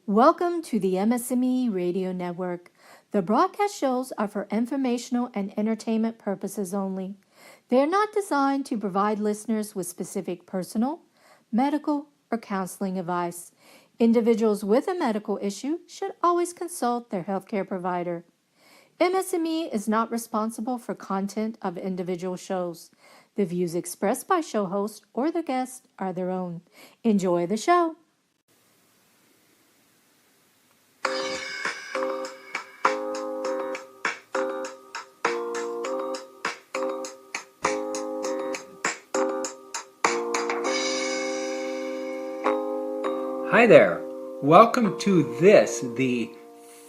Welcome to the MS&Me Radio Network. The broadcast shows are for informational and entertainment purposes only. They are not designed to provide listeners with specific personal, medical, or counseling advice. Individuals with a medical issue should always consult their healthcare provider. MS&Me is not responsible for content of individual shows. The views expressed by show hosts or the guests are their own. Enjoy the show. Hi there. Welcome to the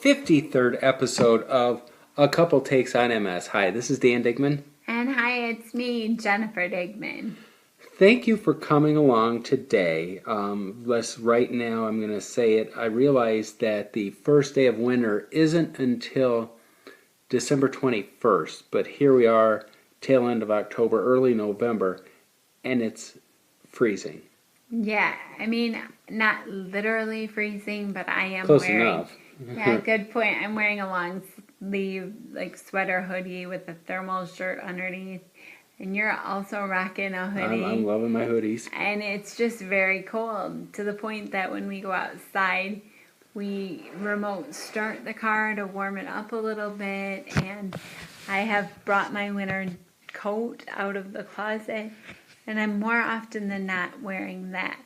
53rd episode of A Couple Takes on MS. Hi, this is Dan Digman. And hi, it's me, Jennifer Digman. Thank you for coming along today. Right now, I'm going to say it. I realize that the first day of winter isn't until December 21st, but here we are, tail end of October, early November, and it's freezing. Yeah, I mean, not literally freezing, but I am Close wearing... enough. Yeah, good point. I'm wearing a long sleeve, sweater hoodie with a thermal shirt underneath. And you're also rocking a hoodie. I'm loving my hoodies. And it's just very cold, to the point that when we go outside, we remote start the car to warm it up a little bit. And I have brought my winter coat out of the closet, and I'm more often than not wearing that.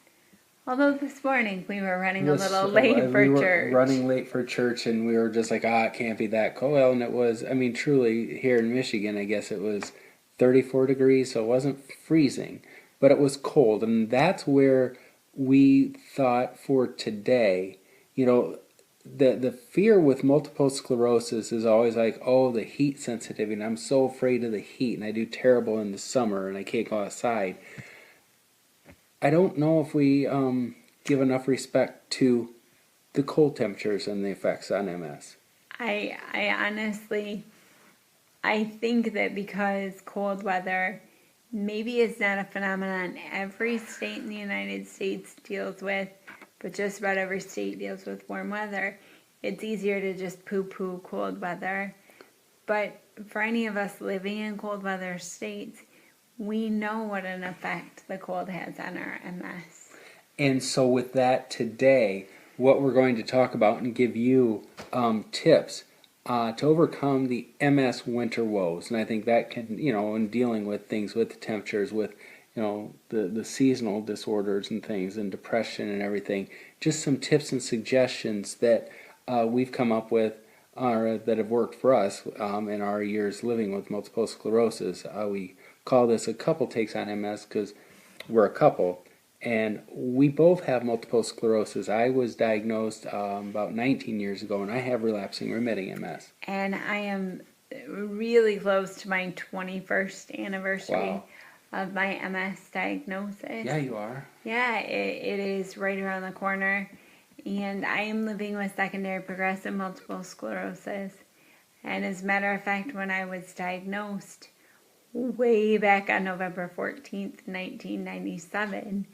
Although this morning we were running a little late for church. Running late for church, and we were just like, it can't be that cold. Well, and it was, truly, here in Michigan, I guess it was 34 degrees, so it wasn't freezing, but it was cold. And that's where we thought for today, the fear with multiple sclerosis is always like, the heat sensitivity, and I'm so afraid of the heat, and I do terrible in the summer, and I can't go outside. I don't know if we give enough respect to the cold temperatures and the effects on MS. I honestly, I think that because cold weather maybe is not a phenomenon every state in the United States deals with, but just about every state deals with warm weather, it's easier to just poo-poo cold weather. But for any of us living in cold weather states, we know what an effect the cold has on our MS. And so with that today, what we're going to talk about and give you tips to overcome the MS winter woes. And I think that can, in dealing with things with the temperatures, with the seasonal disorders and things, and depression and everything, just some tips and suggestions that we've come up with that have worked for us in our years living with multiple sclerosis. We call this A Couple Takes on MS because we're a couple, and we both have multiple sclerosis. I was diagnosed about 19 years ago, and I have relapsing remitting MS. And I am really close to my 21st anniversary of my MS diagnosis. Yeah, you are. Yeah, it is right around the corner. And I am living with secondary progressive multiple sclerosis. And as a matter of fact, when I was diagnosed way back on November 14th, 1997,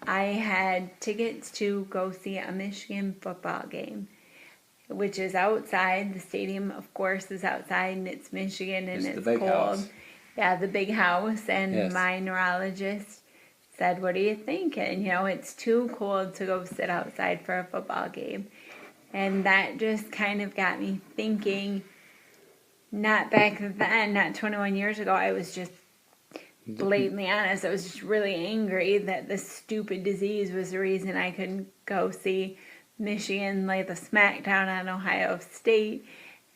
I had tickets to go see a Michigan football game, which is outside. The stadium, of course, is outside, and it's Michigan, and it's cold. House. Yeah, the big house. And yes. My neurologist said, "What do you think?" And, it's too cold to go sit outside for a football game. And that just kind of got me thinking, not back then, not 21 years ago, I was just blatantly honest. I was just really angry that this stupid disease was the reason I couldn't go see Michigan lay the smackdown on Ohio State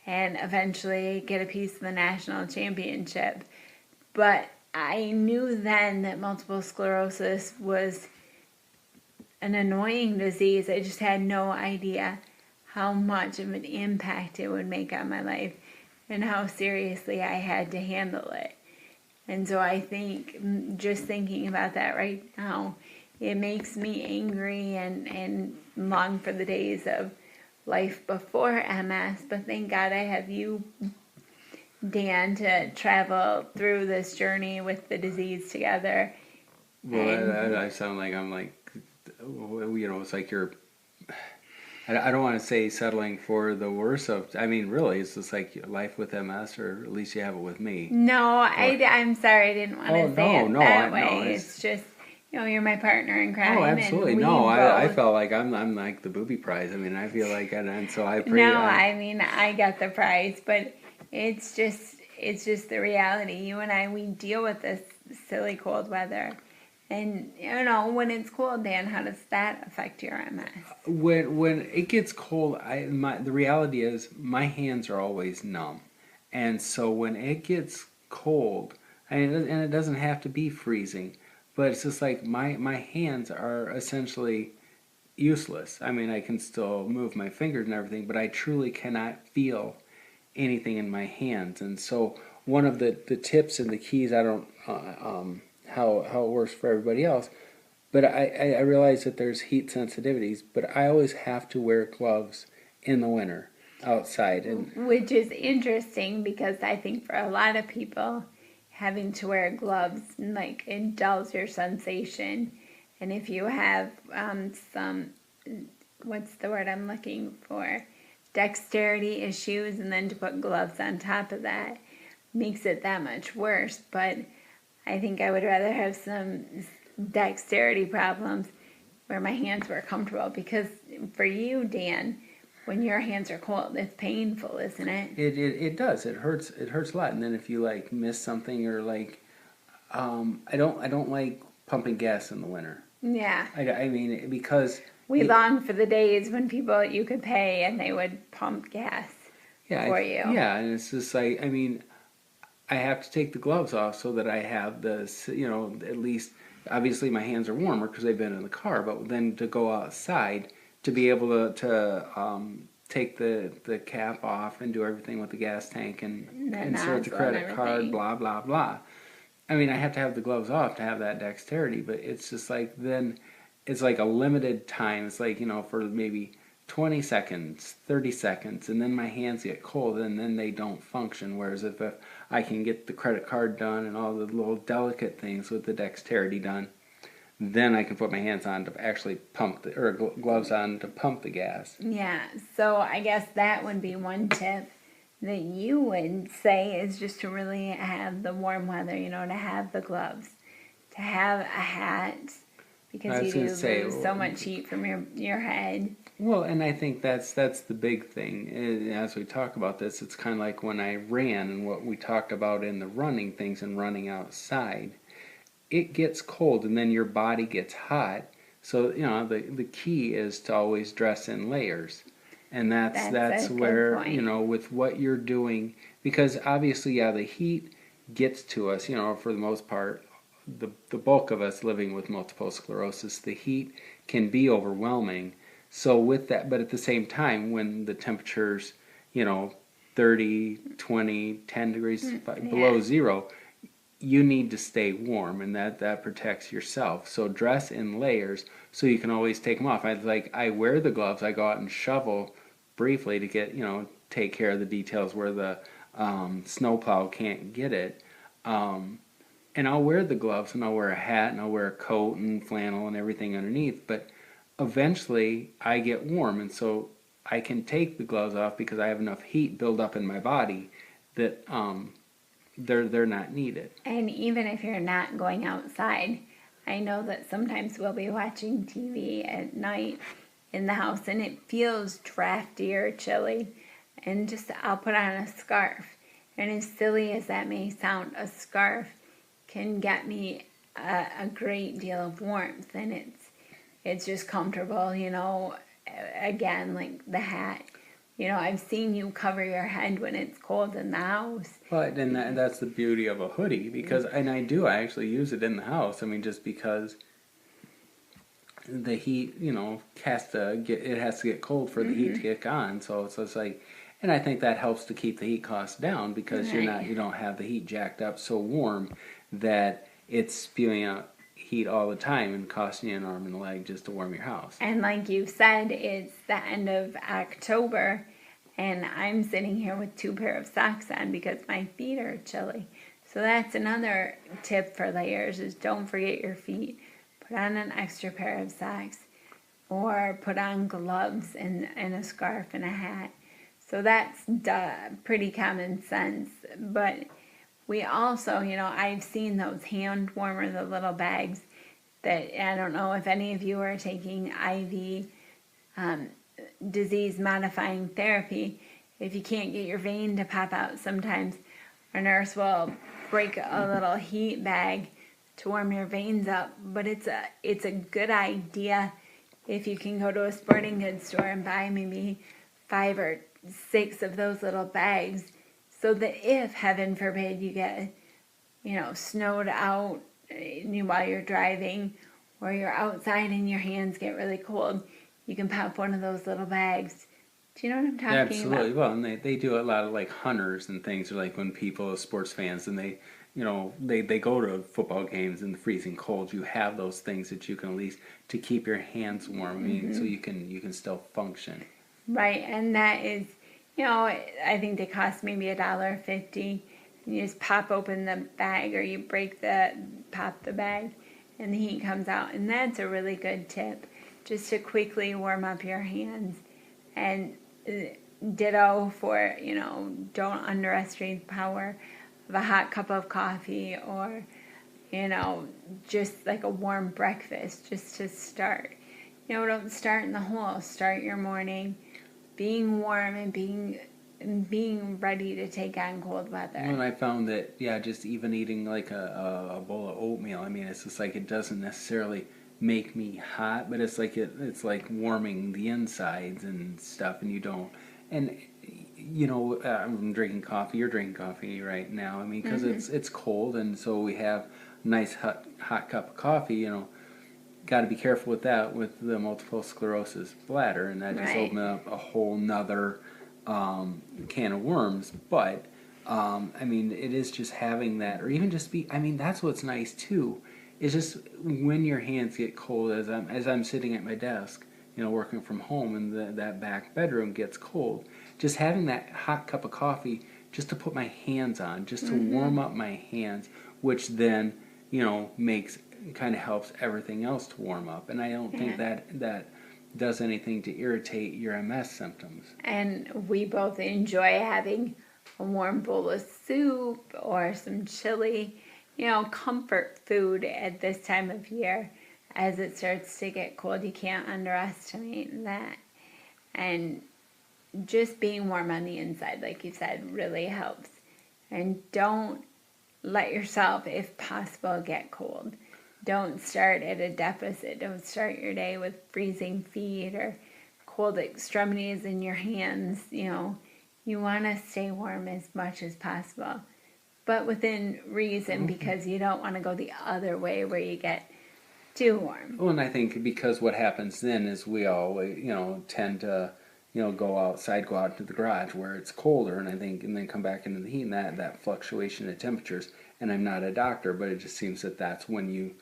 and eventually get a piece of the national championship. But I knew then that multiple sclerosis was an annoying disease. I just had no idea how much of an impact it would make on my life and how seriously I had to handle it. And so I think just thinking about that right now, it makes me angry and long for the days of life before MS. But thank God I have you, Dan, to travel through this journey with the disease together. Well, I sound like I'm like, it's like you're I don't want to say settling for the worst of. I mean, really, it's just like life with MS, or at least you have it with me. No, Or I'm sorry, I didn't want oh to say no, it no, that no, way. it's It's just, you're my partner in oh, crime, absolutely and we no. I both. felt like I'm like the booby prize. I mean, I feel like, and so I No, pray. I mean I got the prize, but it's just the reality. You and I, we deal with this silly cold weather, and when it's cold, Dan, how does that affect your MS? When it gets cold, the reality is my hands are always numb, and so when it gets cold, and it doesn't have to be freezing, but it's just like my hands are essentially useless. I mean, I can still move my fingers and everything, but I truly cannot feel anything in my hands. And so one of the tips and the keys, I don't how it works for everybody else, but I realize that there's heat sensitivities, but I always have to wear gloves in the winter outside. And Which is interesting because I think for a lot of people, having to wear gloves like it dulls your sensation, and if you have some, what's the word I'm looking for, dexterity issues, and then to put gloves on top of that makes it that much worse. But I think I would rather have some dexterity problems where my hands were comfortable, because for you, Dan, when your hands are cold, it's painful, isn't it? it does. It hurts a lot. And then if you like miss something or like I don't like pumping gas in the winter. Yeah. I mean because We it, long for the days when people you could pay and they would pump gas yeah for you. yeah, and it's just like I mean I have to take the gloves off so that I have at least obviously my hands are warmer because they've been in the car, but then to go outside to be able to take the cap off and do everything with the gas tank and The insert the nozzle and credit card, everything. blah blah blah. I mean, I have to have the gloves off to have that dexterity, but it's just like then it's like a limited time. It's like, for maybe 20 seconds, 30 seconds, and then my hands get cold and then they don't function. Whereas if I can get the credit card done and all the little delicate things with the dexterity done, then I can put my hands on to actually gloves on to pump the gas. Yeah, so I guess that would be one tip that you would say is just to really have the warm weather, to have the gloves, to have a hat, I because was you gonna do say, lose so much heat from your head. well, and I think that's the big thing. As we talk about this, it's kind of like when I ran and what we talked about in the running things and running outside. It gets cold and then your body gets hot. So the key is to always dress in layers, and That's that's a good where point. with what you're doing, because obviously the heat gets to us. For the most part, the bulk of us living with multiple sclerosis, the heat can be overwhelming. So with that, but at the same time, when the temperatures, you know, 30, 20, 10 degrees below Yeah. zero, you need to stay warm, and that protects yourself. So dress in layers so you can always take them off. I wear the gloves. I go out and shovel briefly to get take care of the details where the snowplow can't get it. And I'll wear the gloves and I'll wear a hat and I'll wear a coat and flannel and everything underneath. But eventually I get warm, and so I can take the gloves off because I have enough heat build up in my body that they're not needed. And even if you're not going outside, I know that sometimes we'll be watching TV at night in the house and it feels drafty or chilly. And just I'll put on a scarf. And as silly as that may sound, a scarf can get me a great deal of warmth, and it's just comfortable, again, like the hat. I've seen you cover your head when it's cold in the house. But then that's the beauty of a hoodie, because and I actually use it in the house. I mean, just because the heat, it has to get cold for the heat to get on. So it's like, and I think that helps to keep the heat costs down, because Right. you don't have the heat jacked up so warm that it's spewing out heat all the time and costing you an arm and a leg just to warm your house. And like you said, it's the end of October, and I'm sitting here with 2 pair of socks on because my feet are chilly. So that's another tip for layers, is don't forget your feet. Put on an extra pair of socks. or put on gloves and a scarf and a hat. So that's pretty common sense. But we also, I've seen those hand warmer, the little bags that I don't know if any of you are taking IV disease modifying therapy. If you can't get your vein to pop out, sometimes a nurse will break a little heat bag to warm your veins up. But it's a good idea if you can go to a sporting goods store and buy maybe 5 or 6 of those little bags, so that if, heaven forbid, you get, snowed out while you're driving, or you're outside and your hands get really cold, you can pop one of those little bags. Do you know what I'm talking Absolutely. about? Well, and they do a lot of like hunters and things, or like when people, sports fans, and they go to football games in the freezing cold. You have those things that you can at least to keep your hands warm. I mean, so you can still function. Right, and that is, I think they cost maybe $1.50. And you just pop open the bag, or you pop the bag, and the heat comes out. And that's a really good tip, just to quickly warm up your hands. And ditto for, don't underestimate the power of a hot cup of coffee, or, just like a warm breakfast just to start. Don't start in the hole. Start your morning being warm and being ready to take on cold weather. Well, and I found that, just even eating like a bowl of oatmeal, I mean, it's just like it doesn't necessarily make me hot, but it's like it's like warming the insides and stuff, and you don't. And I'm drinking coffee. You're drinking coffee right now. I mean, because it's cold, and so we have a nice hot cup of coffee. Got to be careful with that with the multiple sclerosis bladder, and that just opened up a whole nother can of worms. But I mean, it is just having that, or even just I mean, that's what's nice too. Is just when your hands get cold, as I'm sitting at my desk, working from home, and that back bedroom gets cold. Just having that hot cup of coffee, just to put my hands on, just to warm up my hands, which then kind of helps everything else to warm up. And I don't think that does anything to irritate your MS symptoms. And we both enjoy having a warm bowl of soup or some chili, comfort food at this time of year. As it starts to get cold, you can't underestimate that. And just being warm on the inside, like you said, really helps. And don't let yourself, if possible, get cold. Don't start at a deficit. Don't start your day with freezing feet or cold extremities in your hands. You want to stay warm as much as possible, but within reason, because you don't want to go the other way where you get too warm. Well, and I think because what happens then is we all, tend to, go outside, go out into the garage where it's colder, and then come back into the heat, and that fluctuation in temperatures. And I'm not a doctor, but it just seems that that's when you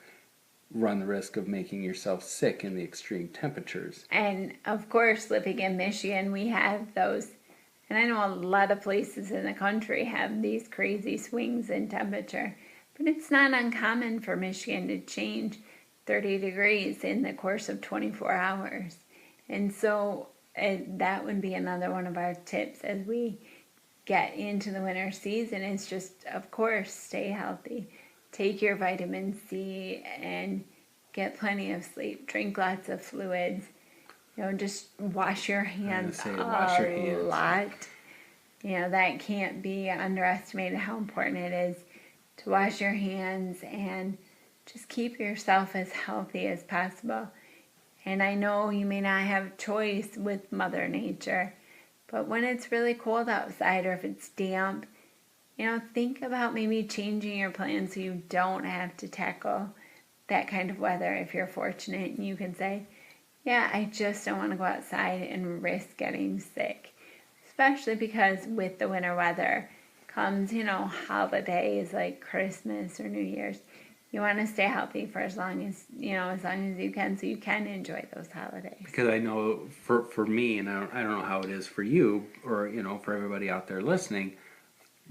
run the risk of making yourself sick in the extreme temperatures. And of course, living in Michigan, we have those, and I know a lot of places in the country have these crazy swings in temperature, but it's not uncommon for Michigan to change 30 degrees in the course of 24 hours. And so that would be another one of our tips as we get into the winter season, is just, of course, stay healthy. Take your vitamin C and get plenty of sleep. Drink lots of fluids. Just wash your hands a lot. That can't be underestimated how important it is to wash your hands and just keep yourself as healthy as possible. And I know you may not have a choice with Mother Nature, but when it's really cold outside, or if it's damp, think about maybe changing your plans so you don't have to tackle that kind of weather. If you're fortunate and you can say, I just don't want to go outside and risk getting sick. Especially because with the winter weather comes, holidays like Christmas or New Year's. You want to stay healthy for as long as you can, so you can enjoy those holidays. Because I know for me, and I don't know how it is for you, or for everybody out there listening,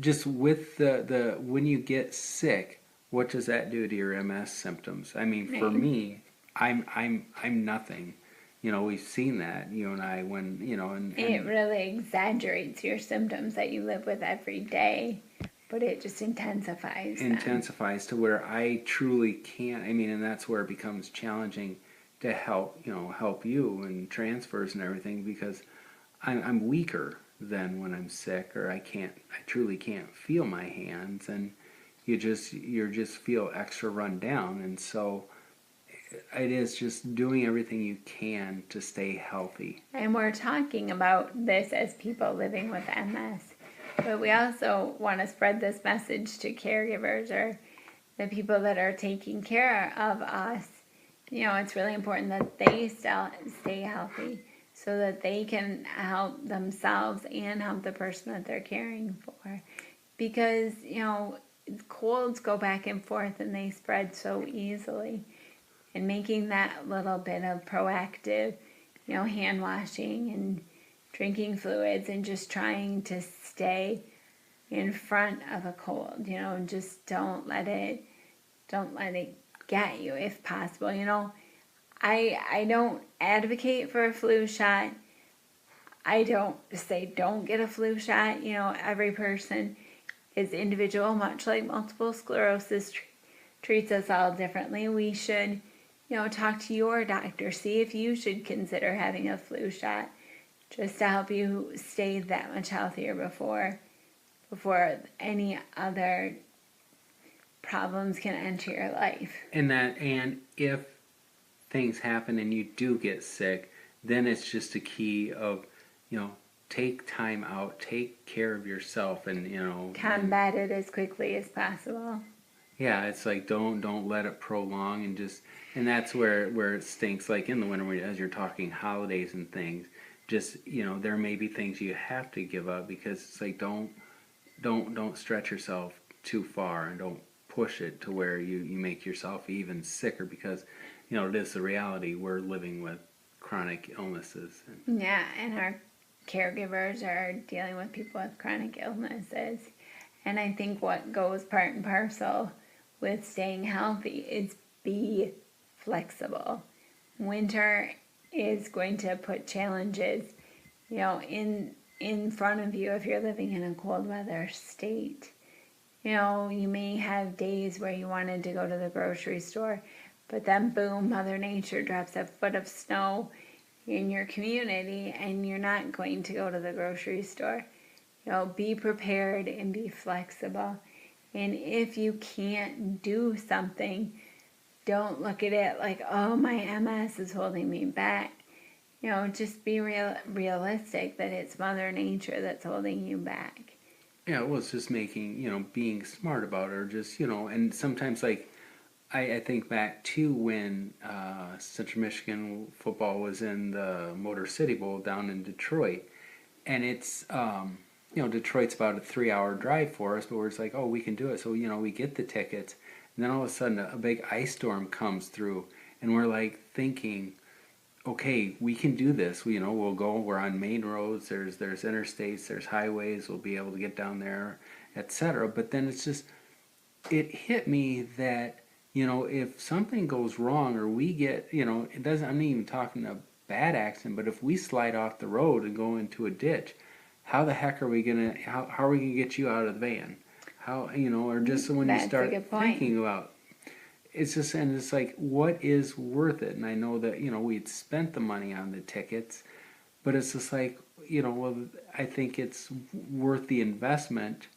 just with the when you get sick, what does that do to your MS symptoms? I mean, for me, I'm nothing. we've seen that, you and I, when, It really exaggerates your symptoms that you live with every day, but it just intensifies them. intensifies to where I truly can't. I mean, and that's where it becomes challenging to help you and transfers and everything, because I'm weaker than when I'm sick, or I truly can't feel my hands, and you just feel extra run down. And so it is just doing everything you can to stay healthy. And we're talking about this as people living with MS, but we also want to spread this message to caregivers or the people that are taking care of us. It's really important that they stay healthy so that they can help themselves and help the person that they're caring for. Because, colds go back and forth and they spread so easily. And making that little bit of proactive, hand washing and drinking fluids and just trying to stay in front of a cold, just don't let it get you if possible. I don't advocate for a flu shot. I don't say don't get a flu shot. Every person is individual, much like multiple sclerosis treats us all differently. We should talk to your doctor, see if you should consider having a flu shot, just to help you stay that much healthier before any other problems can enter your life. And if things happen and you do get sick, then it's just a key of, take time out, take care of yourself, and combat it as quickly as possible. Yeah, it's like don't let it prolong, and that's where it stinks. Like in the winter, as you're talking holidays and things, just there may be things you have to give up, because it's like don't stretch yourself too far, and don't push it to where you make yourself even sicker, because it is the reality. We're living with chronic illnesses. Yeah, and our caregivers are dealing with people with chronic illnesses, and I think what goes part and parcel with staying healthy is be flexible. Winter is going to put challenges, in front of you if you're living in a cold weather state. You may have days where you wanted to go to the grocery store, but then boom, Mother Nature drops a foot of snow in your community and you're not going to go to the grocery store. Be prepared and be flexible. And if you can't do something, don't look at it like, oh, my MS is holding me back. Just be realistic that it's Mother Nature that's holding you back. Yeah, well, it's just making, being smart about it, or just, and sometimes, like, I think back to when Central Michigan football was in the Motor City Bowl down in Detroit. And it's, Detroit's about a 3-hour drive for us, but we're just like, oh, we can do it. So, we get the tickets. And then all of a sudden, a big ice storm comes through. And we're like thinking, okay, we can do this. We'll go. We're on main roads. There's interstates. There's highways. We'll be able to get down there, etc. But then it hit me that, if something goes wrong, or we get, it doesn't. I'm not even talking a bad accident, but if we slide off the road and go into a ditch, how the heck are we gonna? How are we gonna get you out of the van? How, or just when you start thinking about. It's just, and it's like, what is worth it? And I know that, we'd spent the money on the tickets, but it's just like, well, I think it's worth the investment,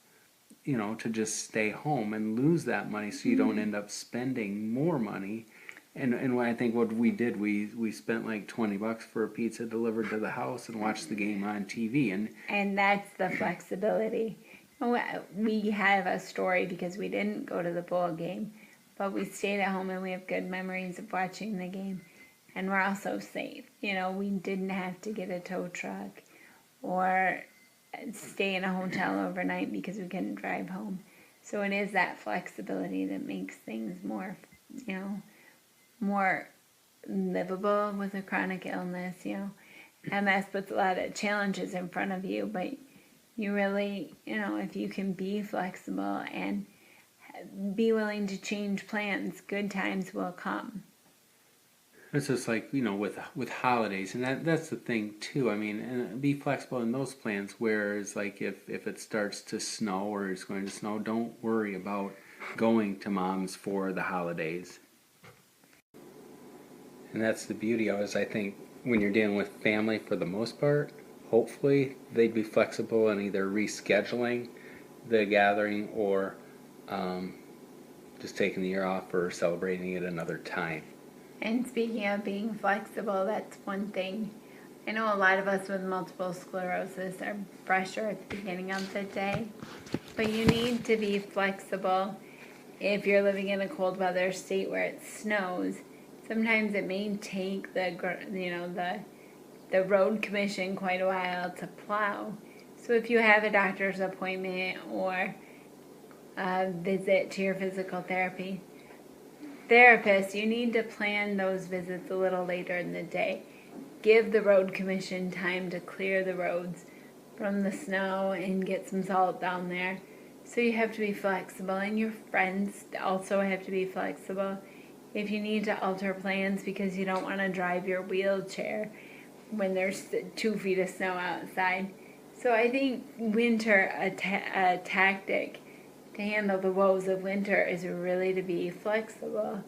to just stay home and lose that money, so you don't end up spending more money. And I think what we did, we spent like $20 for a pizza delivered to the house and watched the game on TV. And that's the flexibility. We have a story because we didn't go to the bowl game, but we stayed at home and we have good memories of watching the game. And we're also safe. We didn't have to get a tow truck or stay in a hotel overnight because we couldn't drive home. So it is that flexibility that makes things more, more livable with a chronic illness. MS puts a lot of challenges in front of you, but you really, if you can be flexible and be willing to change plans, good times will come. It's just like, with holidays, and that's the thing too. I mean, and be flexible in those plans. Whereas, like, if it starts to snow or it's going to snow, don't worry about going to mom's for the holidays. And that's the beauty of it, is I think when you're dealing with family for the most part, hopefully they'd be flexible in either rescheduling the gathering or um, just taking the year off or celebrating it another time. And speaking of being flexible, that's one thing. I know a lot of us with multiple sclerosis are fresher at the beginning of the day, but you need to be flexible. If you're living in a cold weather state where it snows, sometimes it may take the road commission quite a while to plow. So if you have a doctor's appointment or a visit to your physical therapist, you need to plan those visits a little later in the day. Give the road commission time to clear the roads from the snow and get some salt down there. So you have to be flexible, and your friends also have to be flexible. If you need to alter plans because you don't want to drive your wheelchair when there's 2 feet of snow outside. So I think a tactic to handle the woes of winter is really to be flexible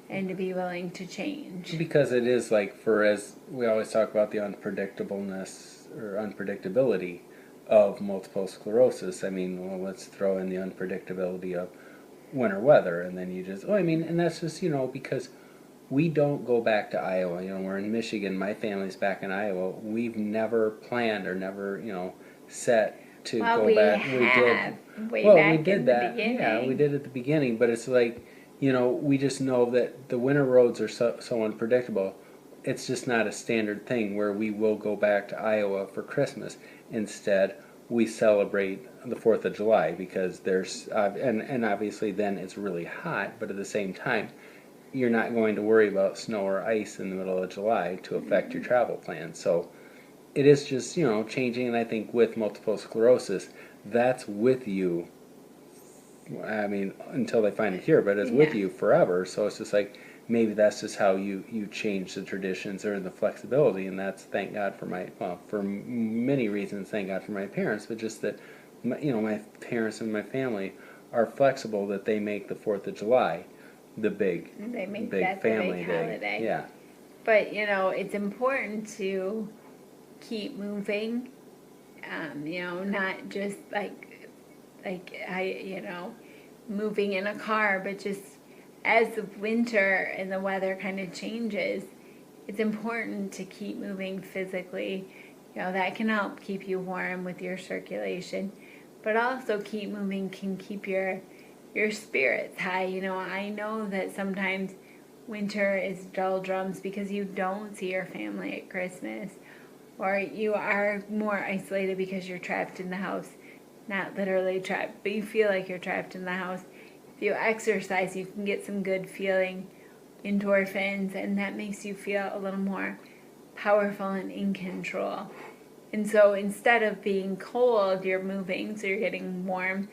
and to be willing to change. Because it is like, as we always talk about, the unpredictableness or unpredictability of multiple sclerosis. I mean, well, let's throw in the unpredictability of winter weather, and then and that's just, because we don't go back to Iowa. We're in Michigan. My family's back in Iowa. We've never planned or never, set to go back. We did that. Yeah, we did at the beginning, but it's like, we just know that the winter roads are so unpredictable. It's just not a standard thing where we will go back to Iowa for Christmas. Instead, we celebrate the 4th of July because there's, and obviously then it's really hot, but at the same time, you're not going to worry about snow or ice in the middle of July to affect your travel plans. So it is just, changing, and I think with multiple sclerosis, that's with you. I mean, until they find it here, but it's with you forever. So it's just like, maybe that's just how you change the traditions or the flexibility, and that's, thank God for many reasons, thank God for my parents, but just that, my parents and my family are flexible, that they make the 4th of July the big family day. Holiday. Yeah. But, it's important to keep moving, not just moving in a car, but just as the winter and the weather kind of changes, it's important to keep moving physically. That can help keep you warm with your circulation, but also keep moving can keep your spirits high. I know that sometimes winter is doldrums because you don't see your family at Christmas, or you are more isolated because you're trapped in the house. Not literally trapped, but you feel like you're trapped in the house. If you exercise, you can get some good feeling endorphins, and that makes you feel a little more powerful and in control. And so instead of being cold, you're moving, so you're getting warm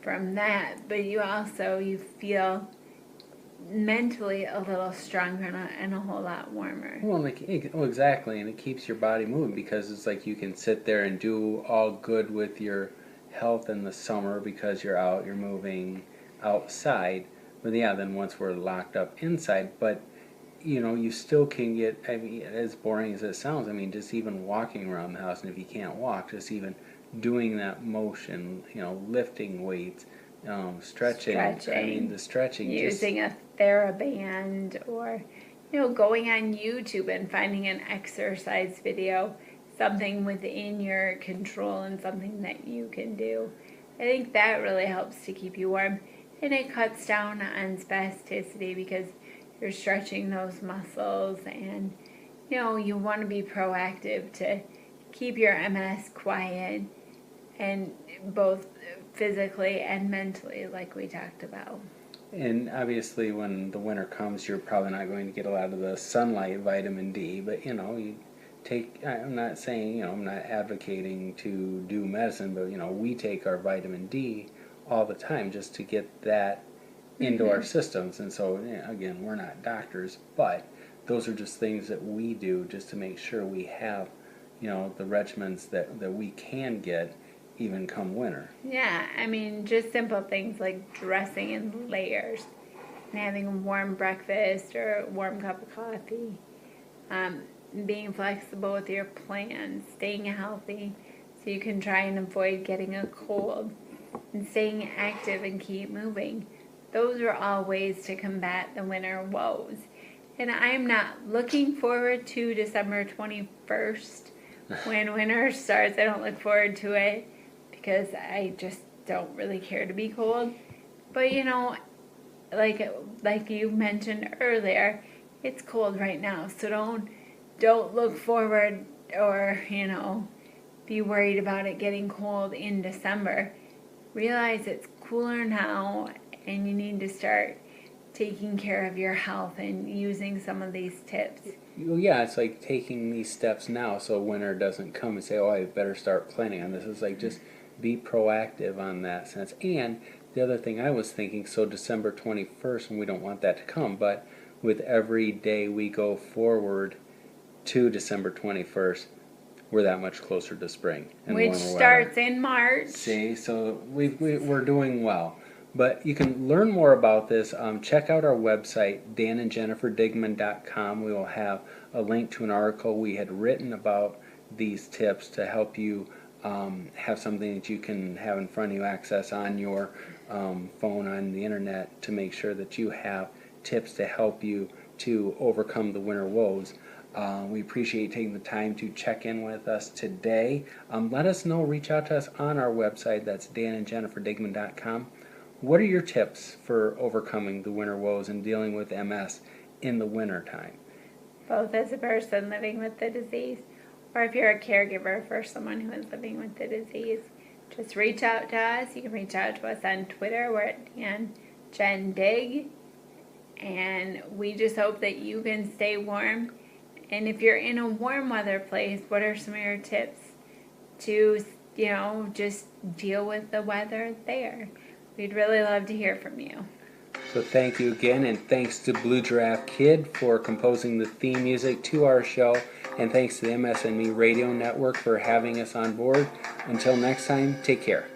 from that, but you feel mentally a little stronger and a whole lot warmer. Well, exactly, and it keeps your body moving, because it's like you can sit there and do all good with your health in the summer because you're moving outside. But yeah, then once we're locked up inside, but you still can get, I mean, as boring as it sounds, I mean, just even walking around the house, and if you can't walk, just even doing that motion, lifting weights, stretching. I mean, the stretching. Using a TheraBand, or, going on YouTube and finding an exercise video, something within your control and something that you can do. I think that really helps to keep you warm, and it cuts down on spasticity because you're stretching those muscles, and you want to be proactive to keep your MS quiet, and both physically and mentally, like we talked about. And obviously when the winter comes, you're probably not going to get a lot of the sunlight, vitamin D, but you take, I'm not saying, I'm not advocating to do medicine, but we take our vitamin D all the time just to get that into our systems. And so, again, we're not doctors, but those are just things that we do just to make sure we have, the regimens that we can get even come winter. Yeah, I mean, just simple things like dressing in layers and having a warm breakfast or a warm cup of coffee. Being flexible with your plans, staying healthy so you can try and avoid getting a cold, and staying active and keep moving. Those are all ways to combat the winter woes. And I'm not looking forward to December 21st when winter starts. I don't look forward to it because I just don't really care to be cold. But like you mentioned earlier, it's cold right now. So don't look forward or, be worried about it getting cold in December. Realize it's cooler now and you need to start taking care of your health and using some of these tips. Well, yeah, it's like taking these steps now so winter doesn't come and say, oh, I better start planning on this. It's like just be proactive on that sense. And the other thing I was thinking, so December 21st, and we don't want that to come, but with every day we go forward to December 21st, we're that much closer to spring and Which warmer weather. starts in March. See, so we're doing well. But you can learn more about this. Check out our website, danandjenniferdigman.com. We will have a link to an article we had written about these tips to help you have something that you can have in front of you, access on your phone, on the internet, to make sure that you have tips to help you to overcome the winter woes. We appreciate you taking the time to check in with us today. Let us know, reach out to us on our website, that's danandjenniferdigman.com. What are your tips for overcoming the winter woes and dealing with MS in the winter time? Both as a person living with the disease or if you're a caregiver for someone who is living with the disease, just reach out to us. You can reach out to us on Twitter. We're at DanJenDig. And we just hope that you can stay warm. And if you're in a warm weather place, what are some of your tips to, just deal with the weather there? We'd really love to hear from you. So thank you again, and thanks to Blue Giraffe Kid for composing the theme music to our show, and thanks to the MS&Me Radio Network for having us on board. Until next time, take care.